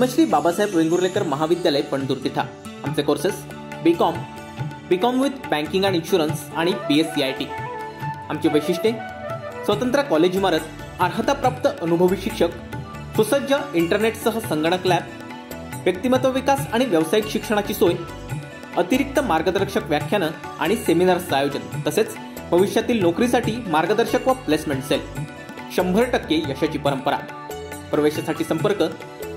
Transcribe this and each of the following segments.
पद्मश्री बाबासाहेब वेंगुर्लेकर महाविद्यालय पणतूर तिठा। आमचे courses BCom with banking and insurance आणि BSc आमची वैशिष्ट्ये स्वतंत्र कॉलेज इमारत, अर्हताप्राप्त अनुभवी शिक्षक, सुसज्ज इंटरनेटसह संगणक लॅब, व्यक्तिमत्व विकास आणि व्यावसायिक शिक्षणाची सोय, अतिरिक्त मार्गदर्शक व्याख्यानं आणि सेमिनार्सचं आयोजन, तसेच भविष्यातील नोकरीसाठी मार्गदर्शक व प्लेसमेंट सेल, 100% यशाची परंपरा। प्रवेशासाठी संपर्क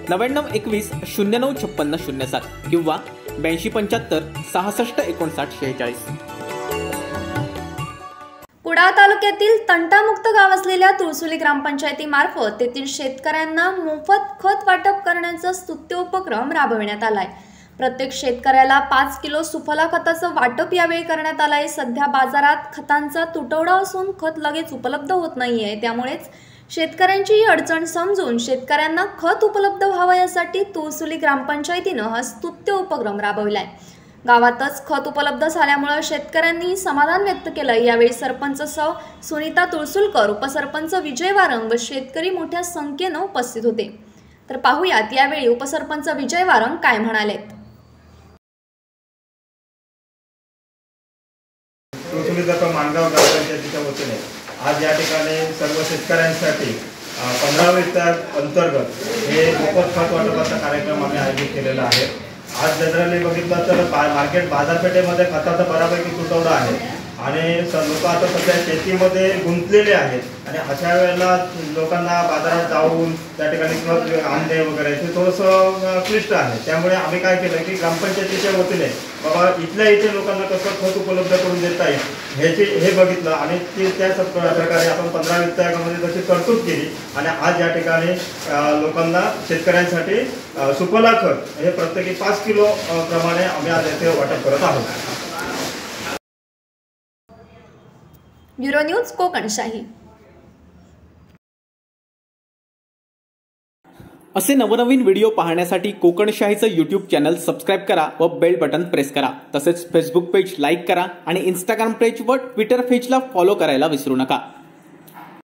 9921 095607 किंवा 8275 66 59 46। कुडाळ तालुक्यातील तंटामुक्त गाव असलेल्या तुळसुली ग्रामपंचायतीमार्फत तेथील शेतकऱ्यांना मोफत खत वाटप करण्याचा स्तुत्य उपक्रम राबविण्यात आलाय। प्रत्येक शेतकऱ्याला 5 किलो सुफला खताचं वाटप यावेळी करण्यात आलंय। सध्या बाजारात खतांचा तुटवडा असून खत लगेच उपलब्ध होत नाहीये, त्यामुळेच शेतकऱ्यांची ही अडचण समजून शेतकऱ्यांना खत उपलब्ध व्हावं यासाठी तुळसुली ग्रामपंचायतीनं हा स्तुत्य उपक्रम राबविलाय। गावातच खत उपलब्ध झाल्यामुळे शेतकऱ्यांनी समाधान व्यक्त केलं। यावेळी सरपंच सौ सुनीता तुळसुलकर, उपसरपंच विजय वारंग व शेतकरी मोठ्या संख्येनं उपस्थित होते। तर पाहूयात यावेळी उपसरपंच विजय वारंग काय म्हणालेत। तुळसुलीचा माणगाव ग्रामपंचायतीच्या वतीने आज या ठिकाणी सर्व शेतकऱ्यांसाठी 15 वित्त अंतर्गत हे मोफत खत वाटपाचा कार्यक्रम आम्ही आयोजित केलेला आहे। आज जनरली बघितलं तर मार्केट बाजारपेठेमध्ये खताचा बऱ्यापैकी तुटवडा आहे आणि लोक आता सध्या शेतीमध्ये गुंतलेले आहेत आणि अशा वेळेला लोकांना बाजारात जाऊन त्या ठिकाणी खत आणणे वगैरे ते थोडंसं क्लिष्ट आहे। त्यामुळे आम्ही काय केलं की ग्रामपंचायतीच्या वतीने बाबा इथल्या इथे लोकांना कसं खत उपलब्ध करून देता येईल हे बघितलं आणि त्याच प्रकारे आपण 15 वित्तामध्ये तशी तरतूद केली आणि आज या ठिकाणी लोकांना शेतकऱ्यांसाठी सुफला खत हे प्रत्येकी 5 किलो प्रमाणे आम्ही आज येथे वाटप करत आहोत। Bureau news Kokanshahi. असे नवनवीन व्हिडिओ पाहण्यासाठी कोकणशाहीचं YouTube चॅनल सबस्क्राईब करा व बेल बटन प्रेस करा। तसेच फेसबुक पेज लाईक करा आणि इंस्टाग्राम पेज व ट्विटर पेजला फॉलो करायला विसरू नका।